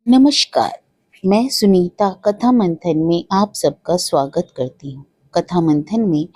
नमस्कार। मैं सुनीता कथा मंथन में आप सबका स्वागत करती हूँ। कथा मंथन में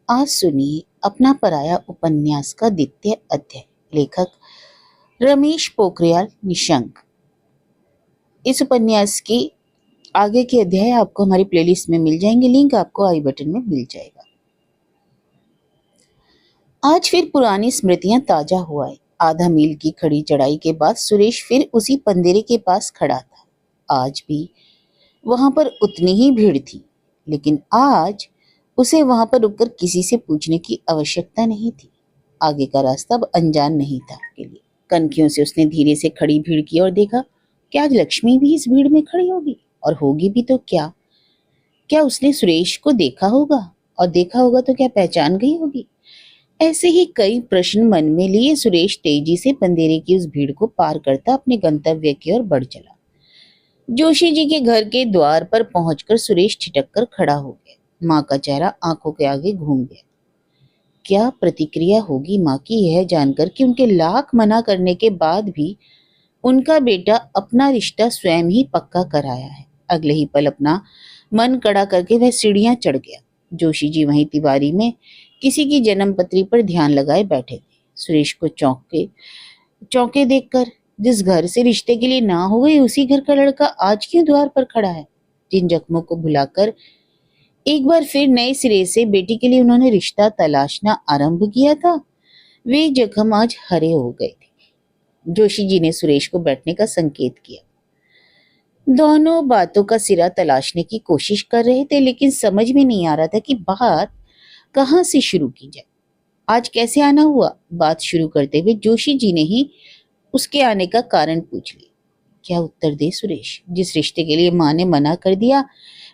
आज सुनिए अपना पराया उपन्यास का द्वितीय अध्याय। लेखक रमेश पोखरियाल निशंक। इस उपन्यास के आगे के अध्याय आपको हमारी प्लेलिस्ट में मिल जाएंगे, लिंक आपको आई बटन में मिल जाएगा। आज फिर पुरानी स्मृतियां ताजा हुआ है। आधा मील की खड़ी चढ़ाई के बाद सुरेश फिर उसी पंदेरे के पास खड़ा था। आज भी वहां पर उतनी ही भीड़ थी, लेकिन आज उसे वहां पर रुककर किसी से पूछने की आवश्यकता नहीं थी। आगे का रास्ता अब अनजान नहीं था के लिए। कनखियों से उसने धीरे से खड़ी भीड़ की और देखा कि आज लक्ष्मी भी इस भीड़ में खड़ी होगी, और होगी भी तो क्या? क्या उसने सुरेश को देखा होगा, और देखा होगा तो क्या पहचान गई होगी? ऐसे ही कई प्रश्न मन में लिए सुरेश तेजी से पंदेरे की उस भीड़ को पार करता अपने गंतव्य की ओर बढ़ चला। जोशी जी के घर के द्वार पर पहुंचकर सुरेश ठिठक कर खड़ा हो गया। माँ का चेहरा आंखों के आगे घूम गया। क्या प्रतिक्रिया होगी माँ की यह जानकर कि उनके लाख मना करने के बाद भी उनका बेटा अपना रिश्ता स्वयं ही पक्का कराया है। अगले ही पल अपना मन कड़ा करके वह सीढ़ियां चढ़ गया। जोशी जी वहीं तिवारी में किसी की जन्मपत्री पर ध्यान लगाए बैठे थे। सुरेश को चौंके चौंके देखकर, जिस घर से रिश्ते के लिए ना हो गई उसी घर का लड़का आज क्यों द्वार पर खड़ा है? जिन जख्मों को भुलाकर एक बार फिर नए सिरे से बेटी के लिए उन्होंने रिश्ता तलाशना आरंभ किया था, वे जख्म आज हरे हो गए थे। जोशी जी ने सुरेश को बैठने का संकेत किया। दोनों बातों का सिरा तलाशने की कोशिश कर रहे थे, लेकिन समझ में नहीं आ रहा था कि बात कहाँ से शुरू की जाए। आज कैसे आना हुआ? बात शुरू करते हुए जोशी जी ने ही उसके आने का कारण पूछ लिया। क्या उत्तर दे सुरेश? जिस रिश्ते के लिए माँ ने मना कर दिया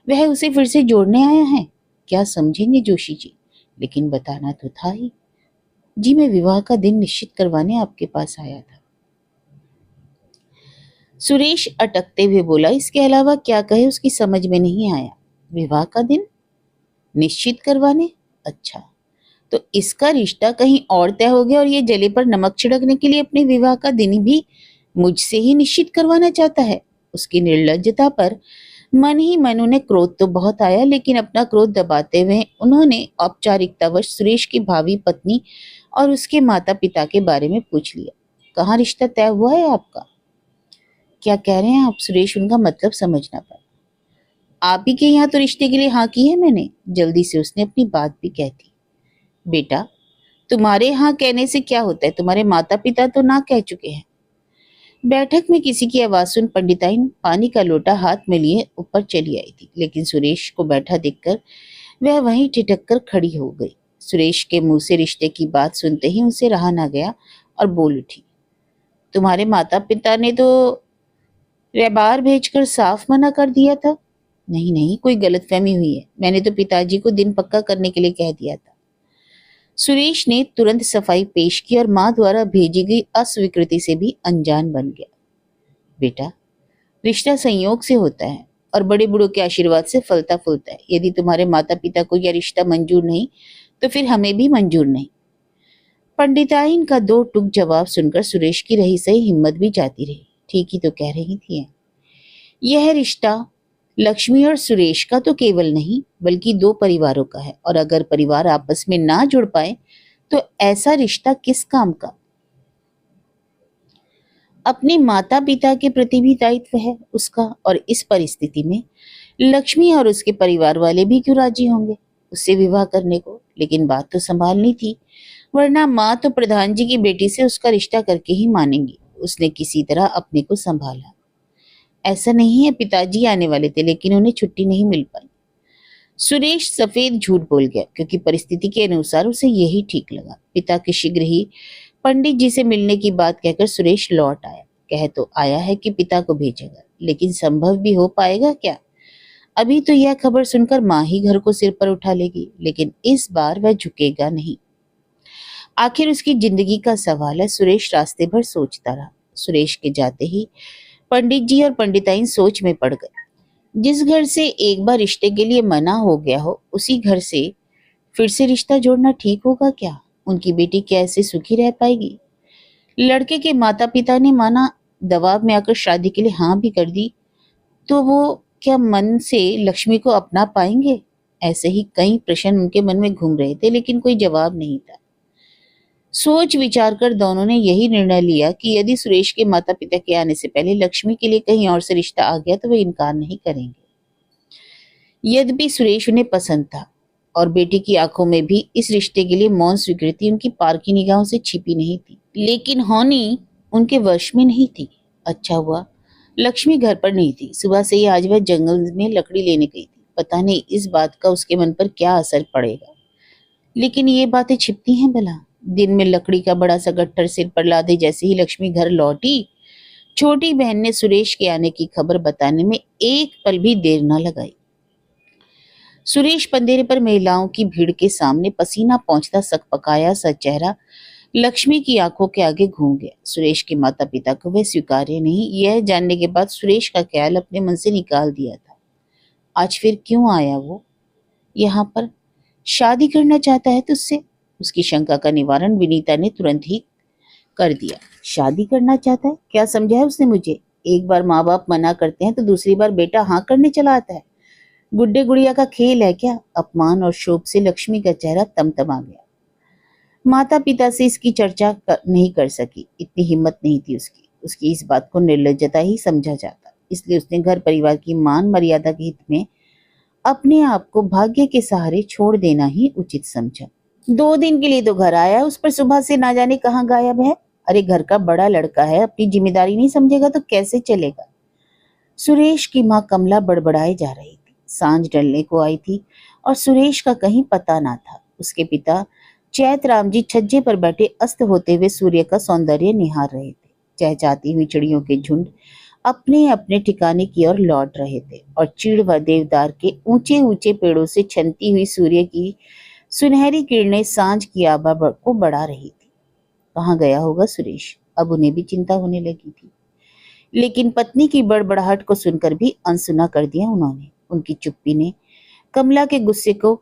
वह उसे फिर से जोड़ने आया है। क्या समझेंगे जोशी जी? लेकिन बताना तो था ही। जी मैं विवाह का दिन निश्चित करवाने आपके पास आया था। सुरेश अटकते हुए बोला। इसके अलावा क्या कहे उसकी समझ में नहीं आया। विवाह का दिन निश्चित करवाने? अच्छा, तो इसका रिश्ता कहीं और तय हो गया और ये जले पर नमक छिड़कने के लिए अपने विवाह का दिन भी मुझसे ही निश्चित करवाना चाहता है। उसकी निर्लज्जता पर मन ही मन उन्हें क्रोध तो बहुत आया, लेकिन अपना क्रोध दबाते हुए उन्होंने औपचारिकतावश सुरेश की भावी पत्नी और उसके माता पिता के बारे में पूछ लिया। कहाँ रिश्ता तय हुआ है आपका? क्या कह रहे हैं आप? सुरेश उनका मतलब समझ ना पाया। आप ही के यहाँ तो रिश्ते के लिए हाँ की है मैंने। जल्दी से उसने अपनी बात भी कह दी। बेटा, तुम्हारे यहाँ कहने से क्या होता है? तुम्हारे माता पिता तो ना कह चुके हैं। बैठक में किसी की आवाज सुन पंडिताइन पानी का लोटा हाथ में लिए ऊपर चली आई थी, लेकिन सुरेश को बैठा देखकर वह वहीं ठिठक कर खड़ी हो गई। सुरेश के मुंह से रिश्ते की बात सुनते ही उसे रहा ना गया और बोल उठी। तुम्हारे माता पिता ने तो रहबार भेजकर साफ मना कर दिया था। नहीं नहीं, कोई गलतफहमी हुई है। मैंने तो पिताजी को दिन पक्का करने के लिए कह दिया था। सुरेश ने तुरंत सफाई पेश की और माँ द्वारा भेजी गई अस्वीकृति से भी अनजान बन गया। बेटा, रिश्ता संयोग से होता है और बड़े बूढ़ों के आशीर्वाद से फलता फूलता है। यदि तुम्हारे माता पिता को यह रिश्ता मंजूर नहीं तो फिर हमें भी मंजूर नहीं। पंडिताइन का दो टूक जवाब सुनकर सुरेश की रही सही हिम्मत भी जाती रही। ठीक ही तो कह रही थी। यह रिश्ता लक्ष्मी और सुरेश का तो केवल नहीं बल्कि दो परिवारों का है, और अगर परिवार आपस में ना जुड़ पाए तो ऐसा रिश्ता किस काम का? अपने माता पिता के प्रति भी दायित्व है उसका, और इस परिस्थिति में लक्ष्मी और उसके परिवार वाले भी क्यों राजी होंगे उससे विवाह करने को? लेकिन बात तो संभालनी थी, वरना माँ तो प्रधान जी की बेटी से उसका रिश्ता करके ही मानेंगी। उसने किसी तरह अपने को संभाला। ऐसा नहीं है पिताजी आने वाले थे, लेकिन उन्हें छुट्टी नहीं मिल पाई। सुरेश सफेद झूठ बोल गया, क्योंकि परिस्थिति के अनुसार उसे यही ठीक लगा। पिता के शीघ्र ही पंडित जी से मिलने की बात कहकर सुरेश लौट आया। कह तो आया है कि पिता को भेजेगा, लेकिन संभव भी हो पाएगा क्या? अभी तो यह खबर सुनकर माँ ही घर को सिर पर उठा लेगी, लेकिन इस बार वह झुकेगा नहीं। आखिर उसकी जिंदगी का सवाल है। सुरेश रास्ते भर सोचता रहा। सुरेश के जाते ही पंडित जी और पंडिताइन सोच में पड़ गए। जिस घर से एक बार रिश्ते के लिए मना हो गया हो, उसी घर से फिर से रिश्ता जोड़ना ठीक होगा क्या? उनकी बेटी क्या ऐसे सुखी रह पाएगी? लड़के के माता पिता ने माना दबाव में आकर शादी के लिए हाँ भी कर दी तो वो क्या मन से लक्ष्मी को अपना पाएंगे? ऐसे ही कई प्रश्न उनके मन में घूम रहे थे, लेकिन कोई जवाब नहीं था। सोच विचार कर दोनों ने यही निर्णय लिया कि यदि सुरेश के माता पिता के आने से पहले लक्ष्मी के लिए कहीं और से रिश्ता आ गया तो वे इनकार नहीं करेंगे। यद्यपि सुरेश उन्हें पसंद था और बेटी की आंखों में भी इस रिश्ते के लिए मौन स्वीकृति उनकी पारखी निगाहों से छिपी नहीं थी, लेकिन होनी उनके वश में नहीं थी। अच्छा हुआ लक्ष्मी घर पर नहीं थी। सुबह से ही आज वह जंगल में लकड़ी लेने गई थी। पता नहीं इस बात का उसके मन पर क्या असर पड़ेगा, लेकिन ये बातें छिपती हैं भला। दिन में लकड़ी का बड़ा सा गट्ठर सिर पर लादे जैसे ही लक्ष्मी घर लौटी, छोटी बहन ने सुरेश के आने की खबर बताने में एक पल भी देर न लगाई। सुरेश पंदेरे पर महिलाओं की भीड़ के सामने पसीना पहुंचता सकपकाया सा चेहरा लक्ष्मी की आंखों के आगे घूम गया। सुरेश के माता पिता को वह स्वीकार्य नहीं, यह जानने के बाद सुरेश का ख्याल अपने मन से निकाल दिया था। आज फिर क्यों आया वो यहाँ पर? शादी करना चाहता है तुझसे? उसकी शंका का निवारण विनीता ने तुरंत ही कर दिया। शादी करना चाहता है? क्या समझा है उसने मुझे? एक बार माँ बाप मना करते हैं तो दूसरी बार बेटा हाँ करने चला आता है। गुड्डे गुड़िया का खेल है क्या? अपमान और शोभ से लक्ष्मी का चेहरा तमतमा गया। माता पिता से इसकी चर्चा नहीं कर सकी, इतनी हिम्मत नहीं थी उसकी इस बात को निर्लज्जता ही समझा जाता। इसलिए उसने घर परिवार की मान मर्यादा के हित में अपने आप को भाग्य के सहारे छोड़ देना ही उचित समझा। 2 दिन के लिए तो घर आया, उस पर सुबह से ना जाने कहाँ गायब है। अरे घर का बड़ा लड़का है, अपनी जिम्मेदारी नहीं समझेगा तो कैसे चलेगा? सुरेश की माँ कमला बड़बड़ाए जा रही थी। सांझ ढलने को आई थी और सुरेश का कहीं पता ना था। उसके पिता चैतराम जी छज्जे पर बैठे अस्त होते हुए सूर्य का सौंदर्य निहार रहे थे। चहचहाती हुई चिड़ियों के झुंड अपने अपने ठिकाने की ओर लौट रहे थे और चीड़ व देवदार के ऊंचे ऊंचे पेड़ों से छनती हुई सूर्य की सुनहरी किरणें सांझ की आभा को बढ़ा रही थी। कहाँ गया होगा सुरेश? अब उन्हें भी चिंता होने लगी थी, लेकिन पत्नी की बड़बड़ाहट को सुनकर भी अनसुना कर दिया उन्होंने। उनकी चुप्पी ने कमला के गुस्से को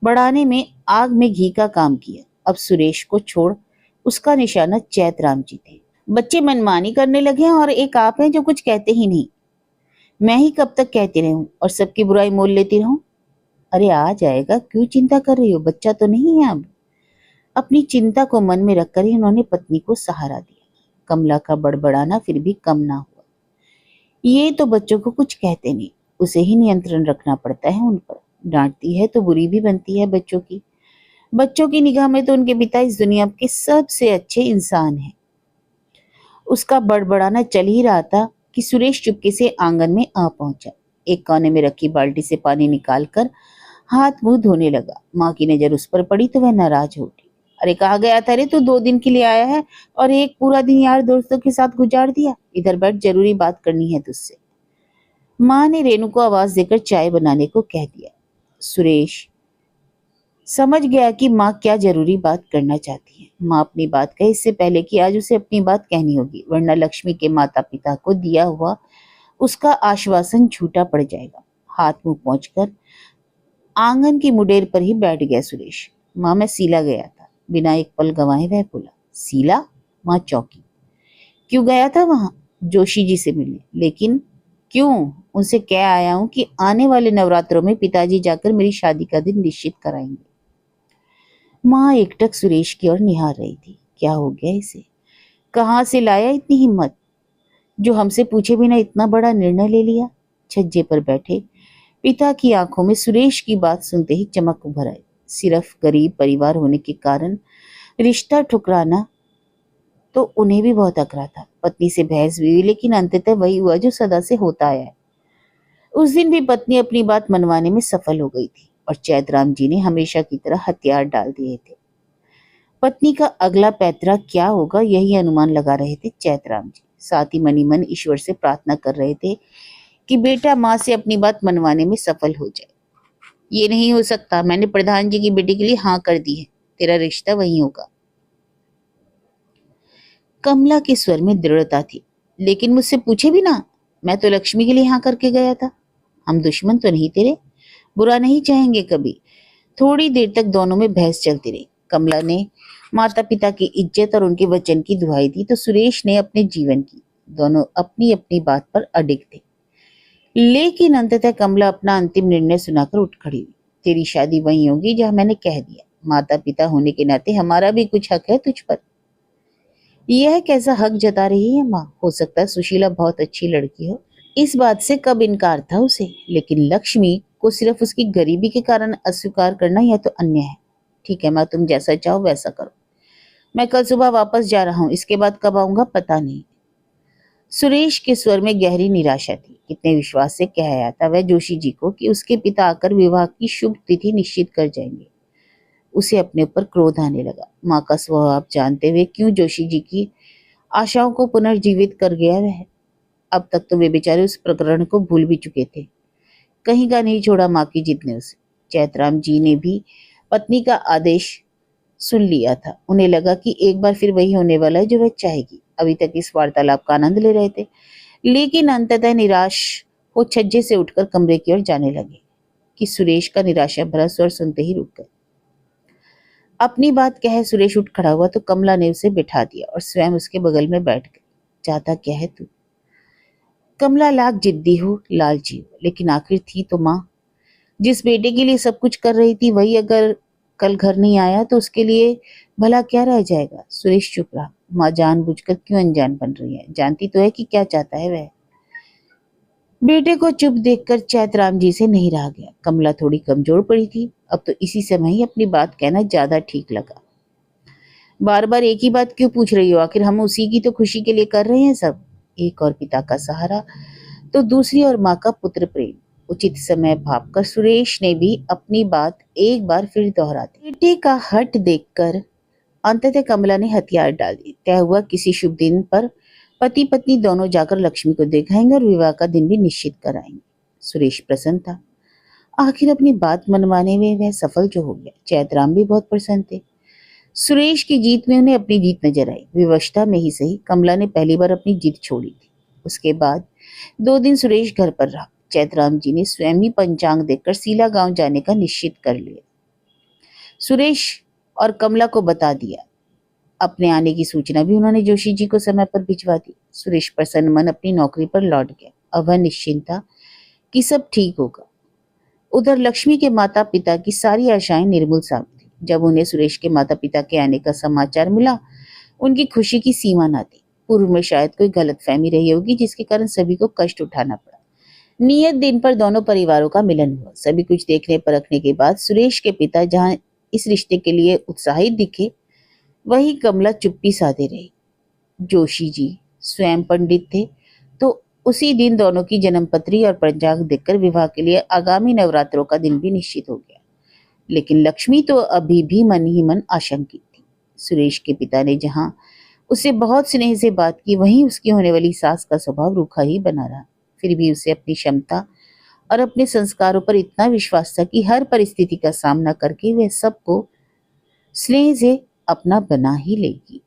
बढ़ाने में आग में घी का काम किया। अब सुरेश को छोड़ उसका निशाना चैतराम जी थे। बच्चे मनमानी करने लगे हैं और एक आप हैं जो कुछ कहते ही नहीं। मैं ही कब तक कहती रहूं और सबकी बुराई मोल लेती रहूं? अरे आ जाएगा, क्यों चिंता कर रही हो? बच्चा तो नहीं है अब। अपनी चिंता को मन में रखकर ही उन्होंने पत्नी को सहारा दिया। कमला का बड़बड़ाना फिर भी कम ना हुआ। ये तो बच्चों को कुछ कहते नहीं, उसे ही नियंत्रण रखना पड़ता है उन पर। डांटती है तो बुरी भी बनती है बच्चों की। बच्चों की निगाह में तो उनके पिता इस दुनिया के सबसे अच्छे इंसान हैं। उसका बड़बड़ाना चल ही रहा था कि सुरेश चुपके से आंगन में आ पहुंचा। एक कोने में रखी बाल्टी से पानी निकालकर हाथ मुंह धोने लगा। माँ की नजर उस पर पड़ी तो वह नाराज हो उठी। अरे कहाँ गया था रे? तू 2 दिन के लिए आया है और एक पूरा दिन यार दोस्तों के साथ गुजार दिया। इधर बैठ, जरूरी बात करनी है तुझसे। माँ ने रेनू को आवाज देकर चाय बनाने को कह दिया। सुरेश समझ गया कि माँ क्या जरूरी बात करना चाहती है। माँ अपनी बात कहे इससे पहले कि आज उसे अपनी बात कहनी होगी, वरना लक्ष्मी के माता पिता को दिया हुआ उसका आश्वासन झूठा पड़ जाएगा। हाथ मुंह पोंछकर आंगन की मुडेर पर ही बैठ गया सुरेश। माँ मैं सीला गया था। बिना एक पल गंवाए वह बोला। सीला? माँ चौंकी। क्यों गया था वहां? जोशी जी से मिलने। लेकिन क्यों? उनसे कह आया हूं कि आने वाले नवरात्रों में पिताजी जाकर मेरी शादी का दिन निश्चित कराएंगे। माँ एकटक सुरेश की ओर निहार रही थी। क्या हो गया इसे? कहाँ से लाया इतनी हिम्मत जो हमसे पूछे बिना इतना बड़ा निर्णय ले लिया? छज्जे पर बैठे पिता की आंखों में सुरेश की बात सुनते ही चमक उभर आई। सिर्फ गरीब परिवार होने के कारण रिश्ता ठुकराना तो उन्हें भी बहुत अकरा था। पत्नी से बहस भी हुई, लेकिन अंततः वही हुआ जो सदा से होता आया है। उस दिन भी पत्नी अपनी बात मनवाने में सफल हो गई थी और चैतराम जी ने हमेशा की तरह हथियार डाल दिए थे। पत्नी का अगला पैतरा क्या होगा यही अनुमान लगा रहे थे चैतराम जी। साथ ही मनी मन ईश्वर से प्रार्थना कर रहे थे कि बेटा माँ से अपनी बात मनवाने में सफल हो जाए। ये नहीं हो सकता, मैंने प्रधान जी की बेटी के लिए हाँ कर दी है, तेरा रिश्ता वही होगा। कमला के स्वर में दृढ़ता थी। लेकिन मुझसे पूछे भी ना, मैं तो लक्ष्मी के लिए हाँ करके गया था। हम दुश्मन तो नहीं तेरे, बुरा नहीं चाहेंगे कभी। थोड़ी देर तक दोनों में बहस चलती रही। कमला ने माता पिता की इज्जत और उनके वचन की दुहाई दी तो सुरेश ने अपने जीवन की। दोनों अपनी अपनी बात पर अडिग थे। लेकिन अंततः कमला अपना अंतिम निर्णय सुनाकर उठ खड़ी हुई। तेरी शादी वहीं होगी जहां मैंने कह दिया। माता पिता होने के नाते हमारा भी कुछ हक है तुझ पर। यह कैसा हक जता रही है माँ? हो सकता है सुशीला बहुत अच्छी लड़की हो, इस बात से कब इनकार था उसे, लेकिन लक्ष्मी को सिर्फ उसकी गरीबी के कारण अस्वीकार करना यह तो अन्याय है। ठीक है माँ, तुम जैसा चाहो वैसा करो। मैं कल सुबह वापस जा रहा हूँ, इसके बाद कब आऊंगा पता नहीं। सुरेश के स्वर में गहरी निराशा थी। कितने विश्वास से कह आया था वह जोशी जी को कि उसके पिता आकर विवाह की शुभ तिथि निश्चित कर जाएंगे। उसे अपने ऊपर क्रोध आने लगा। माँ का स्वभाव जानते हुए क्यों जोशी जी की आशाओं को पुनर्जीवित कर गया वह। अब तक तो वे बेचारे उस प्रकरण को भूल भी चुके थे। कहीं का नहीं छोड़ा माँ की जिद ने उसे। चैतराम जी ने भी पत्नी का आदेश सुन लिया था। उन्हें लगा कि एक बार फिर वही होने वाला है जो वह चाहेगी। अभी तक इस वार्तालाप का आनंद ले रहे थे, लेकिन अंततः निराश हो छज्जे से उठकर कमरे की ओर जाने लगे कि सुरेश का निराशा भरा स्वर सुनते ही रुक गए। अपनी बात कह सुरेश उठ खड़ा हुआ तो कमला ने उसे बिठा दिया और स्वयं उसके बगल में बैठ गई। चाहता क्या है तू? कमला लाख जिद्दी हो, लालची हो, लेकिन आखिर थी तो माँ। जिस बेटे के लिए सब कुछ कर रही थी वही अगर कल घर नहीं आया तो उसके लिए भला क्या रह जाएगा? सुरेश चुप रहा। माँ जानबूझकर क्यों अनजान बन रही है? जानती तो है कि क्या चाहता है वह। बेटे को चुप देखकर चैतराम जी से नहीं रहा गया। कमला थोड़ी कमजोर पड़ी थी। अब तो इसी समय ही अपनी बात कहना ज्यादा ठीक लगा। बार बार एक ही बात क्यों पूछ रही हो? आखिर हम उसी की तो खुशी के लिए कर रहे हैं सब। एक और पिता का सहारा तो दूसरी और माँ का पुत्र प्रेम। उचित समय भापकर सुरेश ने भी अपनी बात एक बार फिर दोहरा दी। बेटे का हट देखकर अंततः कमला ने हथियार डाल दी। तय हुआ किसी शुभ दिन पर पति पत्नी दोनों जाकर लक्ष्मी को दिखाएंगे और विवाह का दिन भी निश्चित कराएंगे। सुरेश प्रसन्न था। आखिर अपनी बात मनवाने में वह सफल जो हो गया। चैतराम भी बहुत प्रसन्न थे। सुरेश की जीत में उन्हें अपनी जीत नजर आई। विवशता में ही सही, कमला ने पहली बार अपनी जीत छोड़ी थी। उसके बाद 2 दिन सुरेश घर पर रहा। चैतराम जी ने स्वयं ही पंचांग देखकर सीला गांव जाने का निश्चित कर लिया। सुरेश और कमला को बता दिया। अपने आने की सूचना भी उन्होंने जोशी जी को समय पर भिजवा दी। सुरेश प्रसन्न मन अपनी नौकरी पर लौट गया। अब वह निश्चिंत था कि सब ठीक होगा। उधर लक्ष्मी के माता पिता की सारी आशाएं निर्मूल साबित थी। जब उन्हें सुरेश के माता पिता के आने का समाचार मिला, उनकी खुशी की सीमा न थी। पूर्व में शायद कोई गलतफहमी रही होगी जिसके कारण सभी को कष्ट उठाना पड़ा। नियत दिन पर दोनों परिवारों का मिलन हुआ। सभी कुछ देखने परखने के बाद सुरेश के पिता जहां इस रिश्ते के लिए उत्साहित दिखे, वही कमला चुप्पी साधे रही। जोशी जी स्वयं पंडित थे, तो उसी दिन दोनों की जन्मपत्री और पंचांग देखकर विवाह के लिए आगामी नवरात्रों का दिन भी निश्चित हो गया। लेकिन लक्ष्मी तो अभी भी मन ही मन आशंकित थी। सुरेश के पिता ने जहां उससे बहुत स्नेह से बात की, वहीं उसकी होने वाली सास का स्वभाव रूखा ही बना रहा। फिर भी उसे अपनी क्षमता और अपने संस्कारों पर इतना विश्वास था कि हर परिस्थिति का सामना करके वह सबको स्नेह से अपना बना ही लेगी।